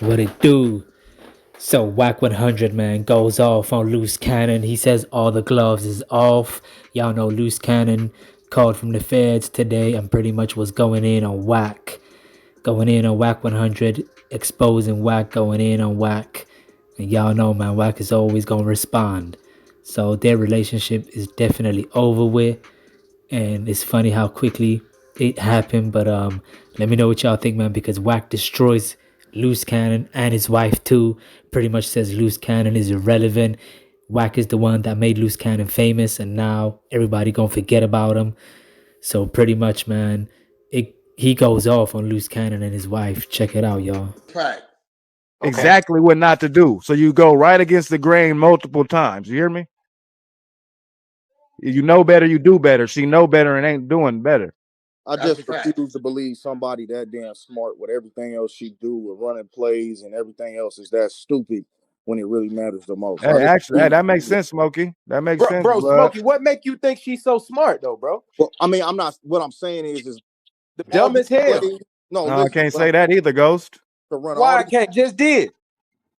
What it do? So Wack 100 man goes off on Loose Cannon. He says all the gloves is off. Y'all know Loose Cannon called from the feds today and pretty much was going in on Wack. Going in on Wack 100, exposing Wack, going in on Wack. And y'all know, man, Wack is always gonna respond. So their relationship is definitely over with. And it's funny how quickly it happened. But let me know what y'all think, man, because Wack destroys Loose Cannon and his wife too. Pretty much says Loose Cannon is irrelevant. Wack is the one that made Loose Cannon famous, and now everybody gonna forget about him. So pretty much, man, he goes off on Loose Cannon and his wife. Check it out, y'all. Fact. Exactly what not to do. So you go right against the grain multiple times. You hear me? You know better, you do better. She know better and ain't doing better. I just refuse to believe somebody that damn smart with everything else she do with running plays and everything else is that stupid when it really matters the most. Hey, actually, that makes sense, Smokey. That makes sense, bro. Smokey, what make you think she's so smart though, bro? Well, I mean, I'm not. What I'm saying is the dumb as hell. No, I can't say that either, Ghost. To run why I can't just did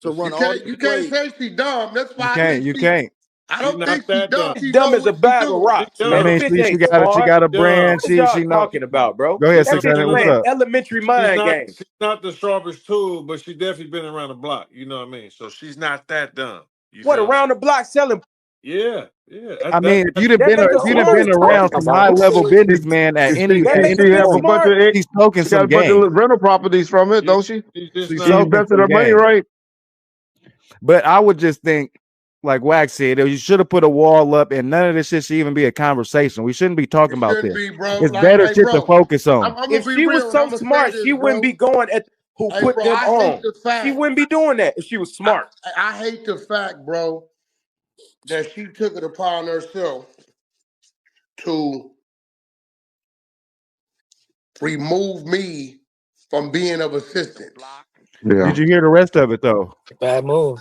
to run you can't say she's dumb. That's why you can't. I don't think she's dumb. She's dumb as a bag of rocks. I mean, she got a brand. She talking about, bro. Go ahead, 600. What's up? Elementary mind game. She's not the sharpest tool, but she's definitely been around the block. You know what I mean? So she's not that dumb. What, around the block selling? Yeah. I mean, if you'd have been around some high level businessman at any he's smoking some game. Rental properties from it, don't she? She's invested her money right. But I would just think, like Wack said, you should have put a wall up, and none of this shit should even be a conversation. We shouldn't be talking about this. It's better shit to focus on. If she was so smart, she wouldn't be going at who put them on. She wouldn't be doing that if she was smart. I hate the fact, bro, that she took it upon herself to remove me from being of assistance. Yeah. Did you hear the rest of it though? Bad move.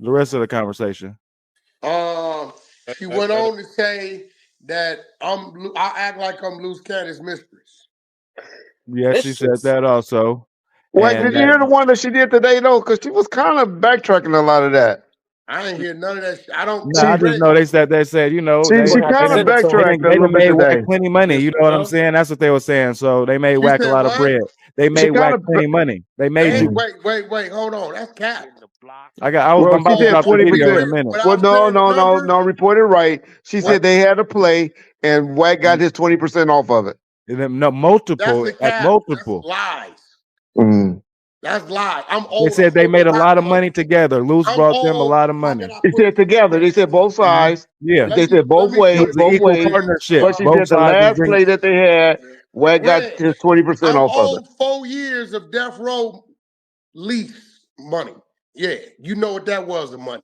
The rest of the conversation. She went on to say that I act like I'm Loose Cannon's mistress. Yeah, she said that also. Wait, did you hear the one that she did today though? Because she was kind of backtracking a lot of that. I didn't hear none of that. I don't. I just know they said you know. She kind of backtracked. They made Wack plenty money. You know what I'm saying? That's what they were saying. So they made Wack a lot of bread. They made Wack plenty money. They made you. Wait. Hold on. That's cap. I'm about to drop the video in a minute. Well, no. Report it right. She said they had a play and Wack got his 20% off of it. No, multiple. That's lies. That's lies. I'm old. They said they made a lot of money together. LUCE brought them a lot of money. They said together. They said both sides. Yeah. They said both ways. Partnership. But she said the last play that they had, Wack got his 20% off of it. 4 years of death row lease money. Yeah, you know what that was, the money.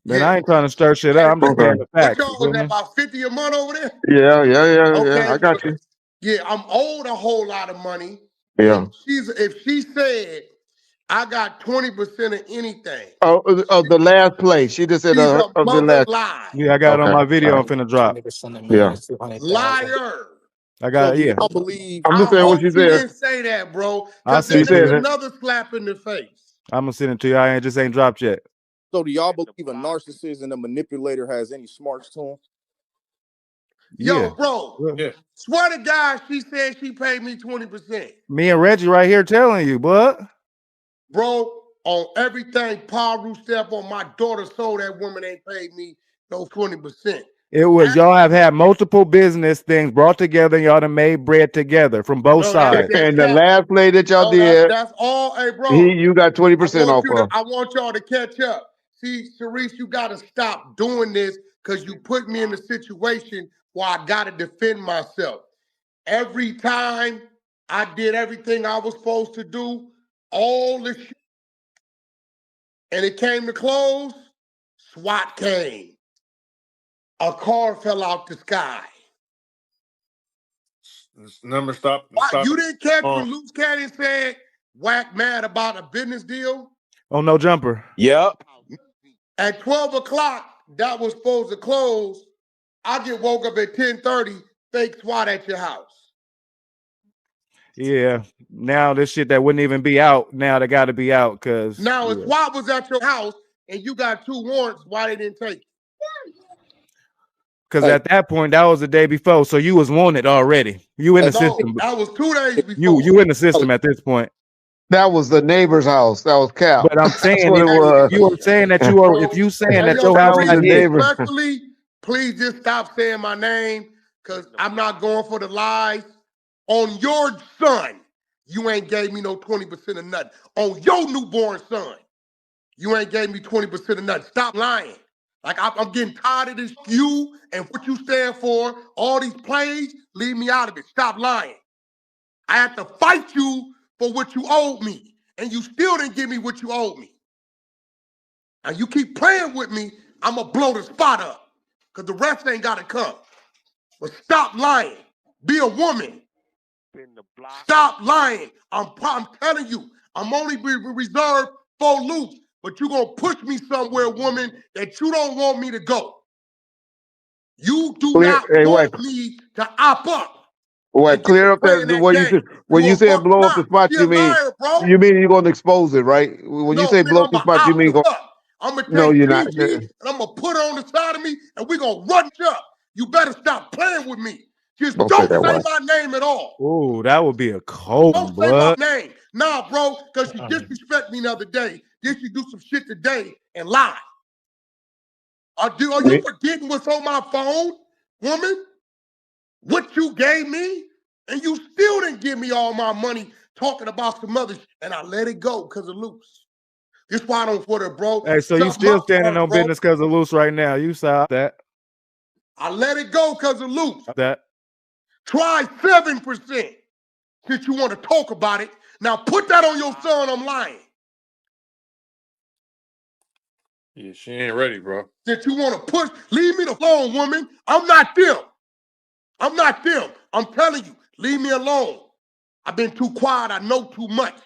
Man, I ain't trying to stir shit up. I'm just saying the facts. What y'all was that, about 50 a month over there? Yeah. I got you. Yeah, I'm owed a whole lot of money. Yeah. If she said I got 20% of anything. Of the last play. She just said of the last. Lie. Yeah, I got it on my video. I'm finna drop. Yeah. Liar. I got it. Yeah. I believe. I'm just saying what she said. She didn't say that, bro. She said another slap in the face. I'm gonna send it to you. I just ain't dropped yet. So do y'all believe a narcissist and a manipulator has any smarts to him? Yo, bro. Yeah. Swear to God, she said she paid me 20%. Me and Reggie right here telling you, but bro, on everything Paru step on, my daughter sold that woman ain't paid me those 20%. It was y'all have had multiple business things brought together, and y'all done made bread together from both sides. And the last play that y'all did, that's all. Hey, bro, you got 20% off of. I want y'all to catch up. See, Sharice, you got to stop doing this because you put me in a situation where I got to defend myself. Every time I did everything I was supposed to do, all the shit, and it came to close, SWAT came. A car fell out the sky. This number stop. You didn't catch when Loose Cannon said Wack mad about a business deal? Oh, no jumper. Yep. At 12 o'clock, that was supposed to close. I get woke up at 10:30, fake SWAT at your house. Yeah. Now this shit that wouldn't even be out, now they got to be out because. Now, if SWAT was at your house and you got 2 warrants, why they didn't take it? Because at that point, that was the day before, so you was wanted already. You in the system. That was 2 days before. You in the system at this point. That was the neighbor's house. That was Cal. But I'm saying, what it was. You were saying that you are. If you saying that your house was the neighbor. Respectfully, please just stop saying my name because I'm not going for the lies. On your son, you ain't gave me no 20% of nothing. On your newborn son, you ain't gave me 20% of nothing. Stop lying. Like, I'm getting tired of this. You and what you stand for, all these plays, leave me out of it. Stop lying. I had to fight you for what you owed me, and you still didn't give me what you owed me. And you keep playing with me, I'm going to blow the spot up because the rest ain't got to come. But stop lying. Be a woman. Stop lying. I'm telling you, I'm only reserved for LUCE, but you're going to push me somewhere, woman, that you don't want me to go. You do not want me to op up. What, clear up that what you said when you said blow up the spot, you mean you mean you're gonna expose it, right? When you say blow up the spot, you mean I'm gonna take PG and I'm gonna put her on the side of me and we're gonna run you up. You better stop playing with me. Just don't say my name at all. Oh, that would be a cold Don't say my name. Nah, bro, because you disrespect me the other day. Did you do some shit today and lie? Are you forgetting what's on my phone, woman? What you gave me, and you still didn't give me all my money talking about some other shit, and I let it go because of LUCE. This why I don't put it, bro. Hey, so you still standing on business because of LUCE right now. You saw that. I let it go because of LUCE. That. Try 7% since you want to talk about it. Now put that on your son, I'm lying. Yeah, she ain't ready, bro. Since you want to push, leave me alone, woman. I'm not them. I'm not them. I'm telling you, leave me alone. I've been too quiet. I know too much.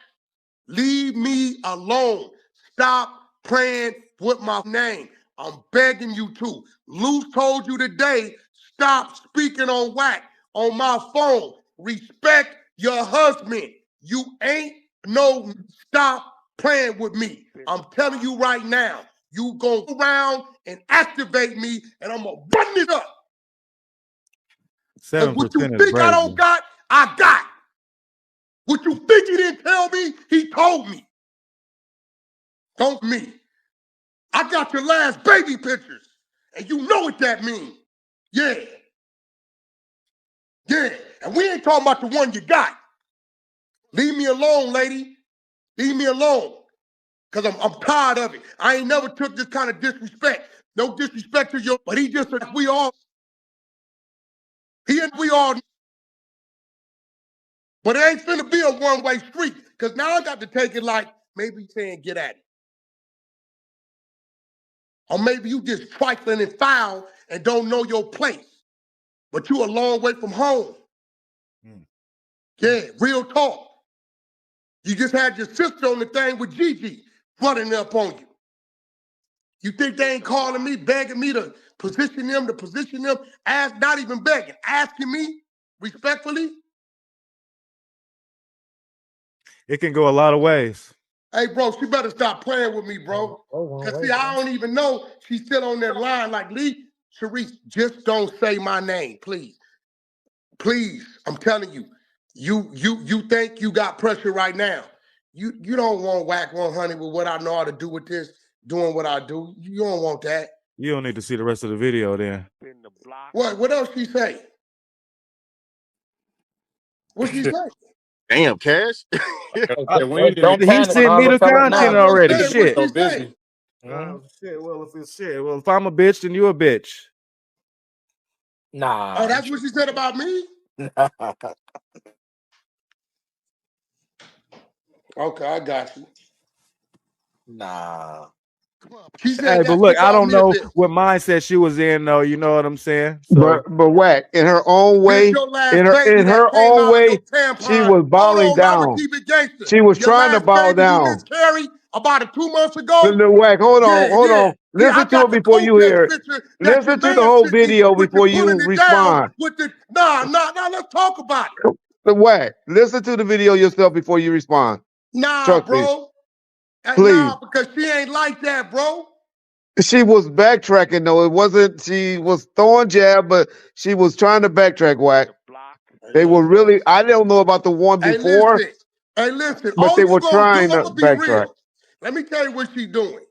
Leave me alone. Stop playing with my name. I'm begging you to. LUCE told you today, stop speaking on Wack on my phone. Respect your husband. You ain't stop playing with me. I'm telling you right now, you go around and activate me and I'm going to run it up. 7% what you think I don't got, I got. What you think he didn't tell me, he told me. Don't me. I got your last baby pictures, and you know what that means. Yeah. Yeah. And we ain't talking about the one you got. Leave me alone, lady. Leave me alone. Because I'm tired of it. I ain't never took this kind of disrespect. No disrespect to you, but he just said we all. He and we all. But it ain't finna be a one-way street. Because now I got to take it like maybe saying get at it. Or maybe you just trifling and foul and don't know your place. But you a long way from home. Yeah, real talk. You just had your sister on the thing with Gigi running up on you. You think they ain't calling me, begging me to position them, not even begging, asking me respectfully? It can go a lot of ways. Hey, bro, she better stop playing with me, bro. Because, see, I don't even know she's still on that line like, Lee, Sharice, just don't say my name, please. Please, I'm telling you, you think you got pressure right now. You don't want Wack 100 with what I know how to do with this, doing what I do. You don't want that. You don't need to see the rest of the video then. What else she say? What she say? Damn, Cash. He sent me the content already. Shit. What she say? Well, if I'm a bitch, then you a bitch. Nah. Oh, that's what she said about me? Okay, I got you. Nah. She said, hey, but look, I don't know what mindset she was in, though. You know what I'm saying? So, but Wack, in her own way, in her own way, she was bowing down. She was trying to bow down. About 2 months ago. Wack, hold on. Listen to it before you hear it. Listen to the whole video before you respond. Nah, let's talk about it. The Wack. Listen to the video yourself before you respond. Nah, Trust bro. me. Please. Please. Nah, because she ain't like that, bro. She was backtracking though. It wasn't. She was throwing jab, but she was trying to backtrack. Wack. They were really. I don't know about the one before. Hey, listen. But All they you were gonna trying do, I'm to gonna be backtrack. real. Let me tell you what she doing.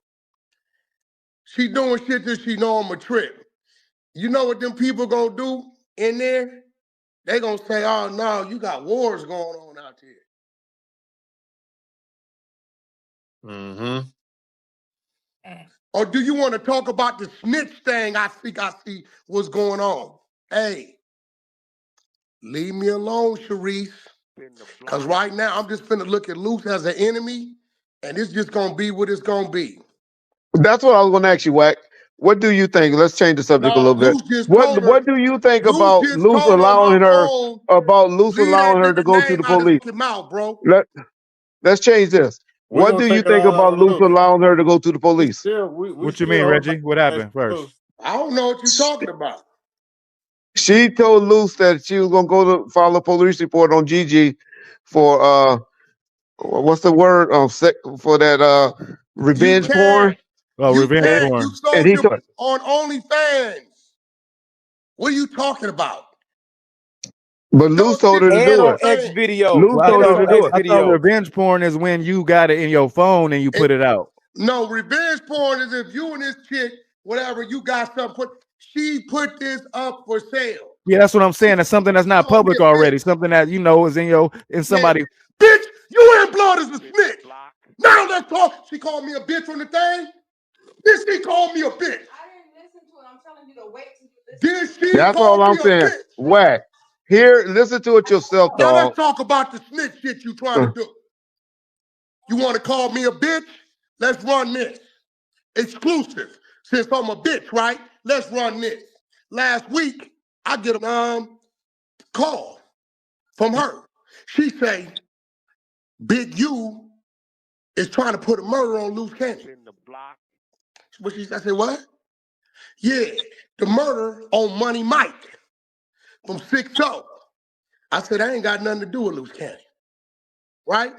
She doing shit that she know I'm a trip. You know what them people gonna do in there? They gonna say, "Oh no, you got wars going on out here." Mm-hmm. Or do you want to talk about the snitch thing? I see what's going on. Hey, leave me alone, Sharice. Because right now I'm just finna look at LUCE as an enemy, and it's just gonna be what it's gonna be. That's what I was gonna ask you, Wack. What do you think? Let's change the subject a little bit. What do you think about LUCE allowing her to go to the police? Mouth, bro. Let's change this. What do you think about LUCE allowing her to go to the police? What you mean, Reggie? What happened first? I don't know what you're talking about. She told LUCE that she was gonna go to file a police report on Gigi for what's the word for that revenge porn. Oh, revenge porn. You sold him on OnlyFans. What are you talking about? But LUCE told her to do it. X video. LUCE told her to do it. I thought revenge porn is when you got it in your phone and you put it out. No, revenge porn is if you and this chick, whatever, you got something she put this up for sale. Yeah, that's what I'm saying. It's something that's not public already. Something that you know is in somebody. Bitch, you and blood is a snitch. Now let's talk. She called me a bitch on the thing. Then she called me a bitch. I didn't listen to it. I'm telling you to wait till you listen. That's all I'm saying. Wack. Here, listen to it yourself, dog. Now let's talk about the snitch shit you trying to do. You want to call me a bitch? Let's run this. Exclusive. Since I'm a bitch, right? Let's run this. Last week, I get a call from her. She say, Big U is trying to put a murder on LUCE Cannon. I said, what? Yeah, the murder on Money Mike from 6-0. I said, I ain't got nothing to do with LUCE Cannon. Right?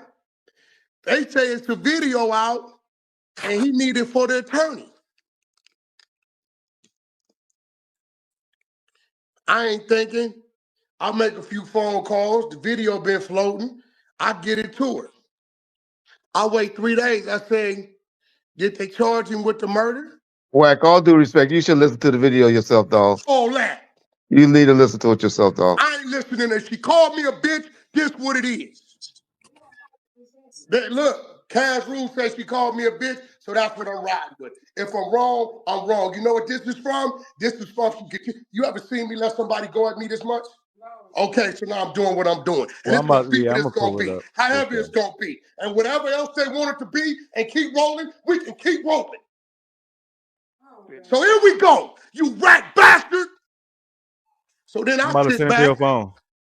They say it's a video out and he needed it for the attorney. I ain't thinking. I'll make a few phone calls. The video been floating. I get it to her. I wait 3 days. I say, did they charge him with the murder? Wack, all due respect, you should listen to the video yourself, dog. All that. You need to listen to it yourself, dog. I ain't listening to. She called me a bitch. This what it is. Look, Cash Rule says she called me a bitch, so that's what I'm riding with. If I'm wrong, I'm wrong. You know what this is from? This is from, you ever seen me let somebody go at me this much? Okay, so now I'm doing what I'm doing. And it's going to be what it's going to be. However it's going to be. And whatever else they want it to be and keep rolling, we can keep rolling. So here we go, you rat bastard. So then I sit back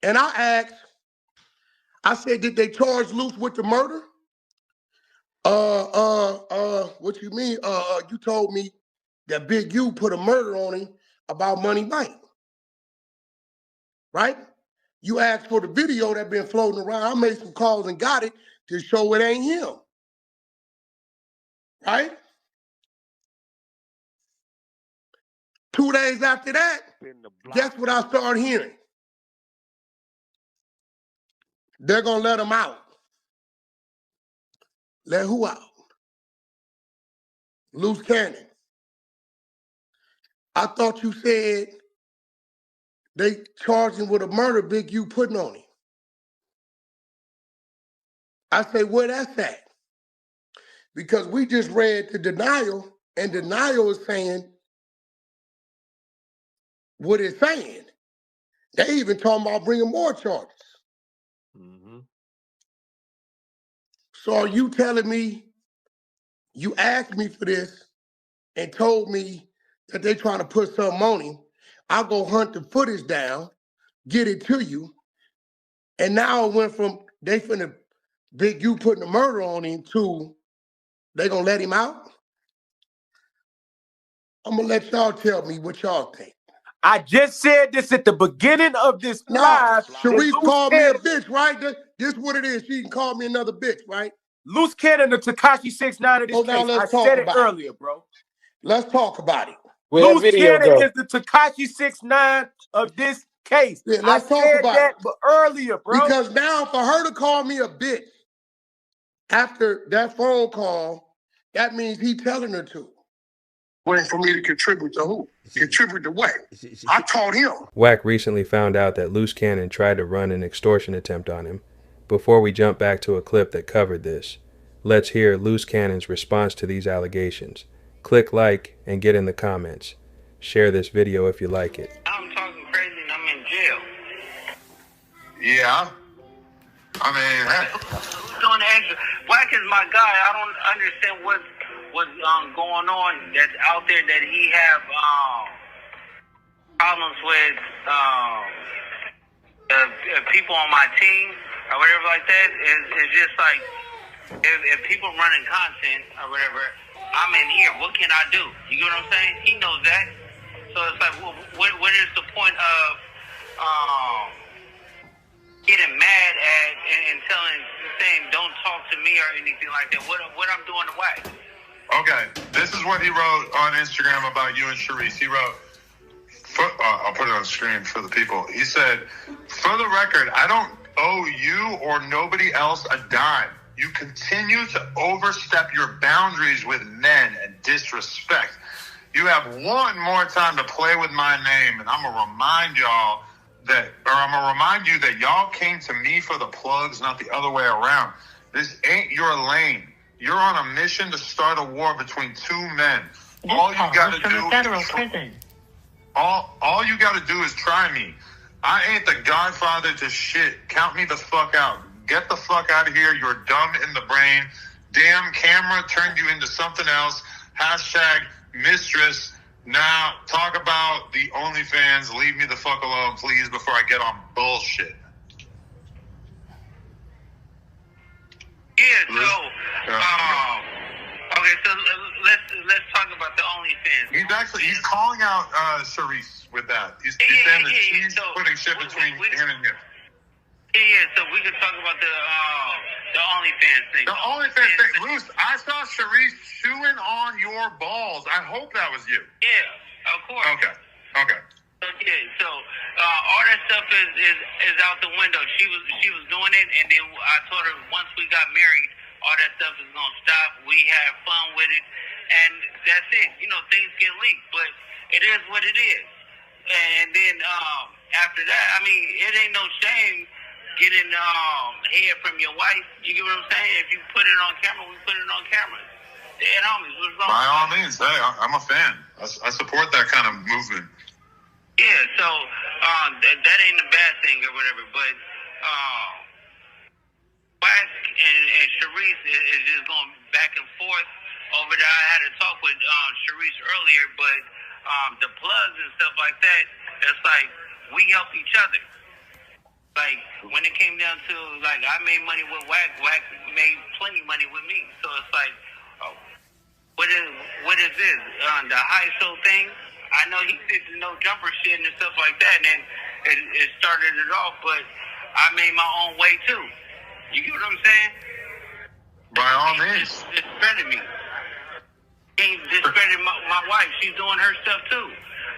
and I asked, I said, did they charge LUCE with the murder? What you mean? You told me that Big U put a murder on him about Money Mike. Right? You asked for the video that been floating around. I made some calls and got it to show it ain't him. Right? 2 days after that, guess what I started hearing? They're going to let him out. Let who out? LUCE Cannon. I thought you said they charged him with a murder Big U putting on him. I say, where that's at? Because we just read the denial, and denial is saying what it's saying. They even talking about bringing more charges. Mm-hmm. So are you telling me you asked me for this and told me that they trying to put something on him? I'll go hunt the footage down, get it to you, and now it went from they finna Big U putting a murder on him to they gonna let him out? I'm gonna let y'all tell me what y'all think. I just said this at the beginning of this live. Sharice called me a bitch, right? This what it is. She can call me another bitch, right? Loose cannon to Tekashi 6ix9ine of this case. Now let's I said it earlier, bro. Let's talk about it. Loose cannon is the Tekashi 6ix9ine of this case. Yeah, let's talk about that but earlier, bro. Because now for her to call me a bitch after that phone call, that means he telling her to. Waiting for me to contribute to who? Contribute to what? I taught him. Wack recently found out that Loose Cannon tried to run an extortion attempt on him. Before we jump back to a clip that covered this, let's hear Loose Cannon's response to these allegations. Click like and get in the comments. Share this video if you like it. I'm talking crazy and I'm in jail. Yeah. I mean, who's doing the extra? Wack is my guy. I don't understand what's going on that's out there that he have problems with people on my team or whatever like that. It's just like if people running content or whatever, I'm in here. What can I do? You get what I'm saying? He knows that. So it's like, what is the point of getting mad at and saying don't talk to me or anything like that? What I'm doing to Wack? okay, this is what he wrote on Instagram about you and Sharice. He wrote, I'll put it on the screen for the people. He said, for the record, I don't owe you or nobody else a dime. You continue to overstep your boundaries with men and disrespect. You have one more time to play with my name, and I'm going to remind y'all that, or I'm going to remind you that y'all came to me for the plugs, not the other way around. This ain't your lane. You're on a mission to start a war between two men. All you got to do federal prison. All you got to do is try me. I ain't the godfather to shit. Count me the fuck out. Get the fuck out of here. You're dumb in the brain. Damn camera turned you into something else. Hashtag mistress. Now talk about the OnlyFans. Leave me the fuck alone, please, before I get on bullshit. Yeah, so okay, so let's talk about the OnlyFans. He's calling out Sharice with that. He's saying that she's putting shit between him and him. Yeah, so we can talk about the OnlyFans thing. The OnlyFans thing. Luce, I saw Sharice chewing on your balls. I hope that was you. Yeah, of course. Okay. So all that stuff is out the window. She was doing it, and then I told her once we got married, all that stuff is gonna stop. We had fun with it, and that's it. You know, things get leaked, but it is what it is. And then after that, I mean, it ain't no shame getting head from your wife. You get what I'm saying? If you put it on camera, we put it on camera. Dead homies. What's wrong? By all means, hey, I'm a fan. I support that kind of movement. Yeah, so that ain't a bad thing or whatever, but Wack and Sharice is just going back and forth over there. I had a talk with Sharice earlier, but the plugs and stuff like that, it's like we help each other. Like when it came down to like I made money with Wack, Wack made plenty money with me. So it's like, what is this? The high show thing? I know he did the no jumper shit and stuff like that, and then it started it off, but I made my own way too. You get what I'm saying? By all means. Discredit me. Can't discredit my wife. She's doing her stuff too.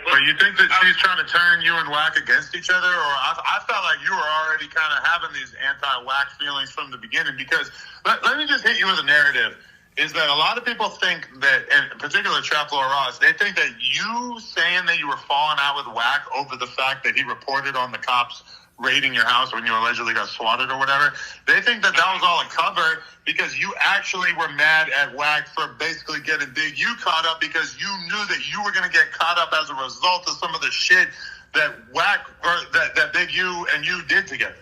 But you think that she's trying to turn you and Wack against each other? Or I felt like you were already kind of having these anti-Wack feelings from the beginning, because let me just hit you with a narrative. Is that a lot of people think that, in particular Trap Lord Ross, they think that you saying that you were falling out with Wack over the fact that he reported on the cops raiding your house when you allegedly got swatted or whatever, they think that that was all a cover because you actually were mad at Wack for basically getting Big U caught up because you knew that you were going to get caught up as a result of some of the shit that Wack, or that Big U and you did together.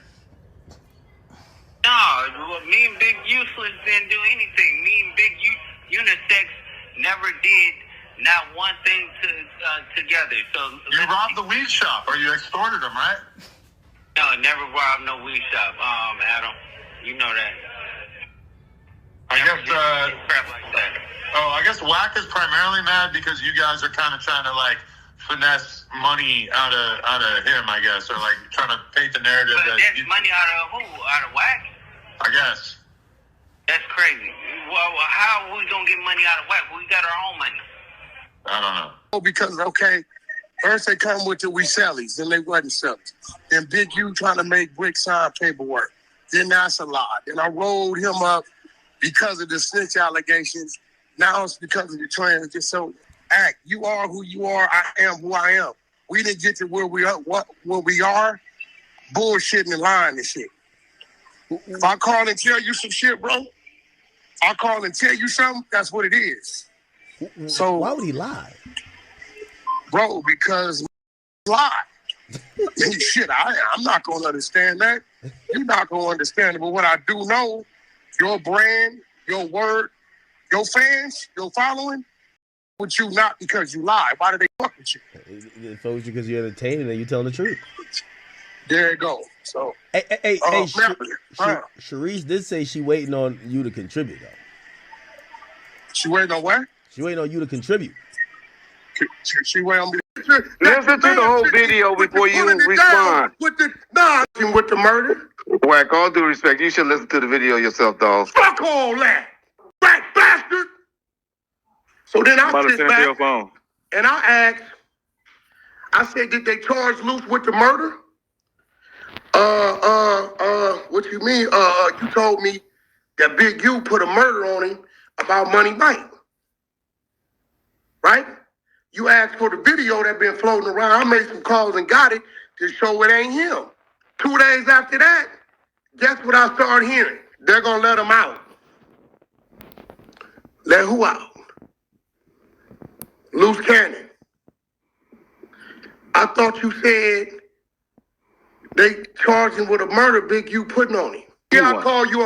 No, me and Big Useless didn't do anything. Me and Big Unisex never did not one thing together. So you robbed the weed shop, or you extorted him, right? No, never robbed no weed shop, Adam. You know that. I guess Wack is primarily mad because you guys are kind of trying to like finesse money out of him, I guess, or like trying to paint the narrative that that's money out of who? Out of Wack? I guess. That's crazy. Well, how are we gonna get money out of Wack? We got our own money. I don't know. Oh, because first they come with the we sellies, then they wasn't sellies. Then Big U trying to make Brick sign paperwork. Then that's a lie. Then I rolled him up because of the snitch allegations. Now it's because of the trans. Just so act. You are who you are. I am who I am. We didn't get to where we are. Where we are, bullshitting and lying and shit. If I call and tell you some shit, bro, I call and tell you something. That's what it is. So why would he lie, bro? Because lie. Shit, I'm not gonna understand that. You're not gonna understand it. But what I do know, your brand, your word, your fans, your following, with you not because you lie. Why do they fuck with you? They fuck with you because you're entertaining and you're telling the truth. There you go. So hey, Sharice did say she waiting on you to contribute though. She waiting on what? She waiting on you to contribute. She waiting on me. Listen to the whole video before you respond. With the murder. Wack, all due respect, you should listen to the video yourself, dog. Fuck all that, rat bastard. So then I sit back and I asked. I said, did they charge LUCE with the murder? What you mean? You told me that Big U put a murder on him about Money Mike. Right? You asked for the video that been floating around. I made some calls and got it to show it ain't him. 2 days after that, guess what I started hearing? They're gonna let him out. Let who out? Loose cannon. I thought you said they charged him with a murder Big U putting on him. Yeah, I call you a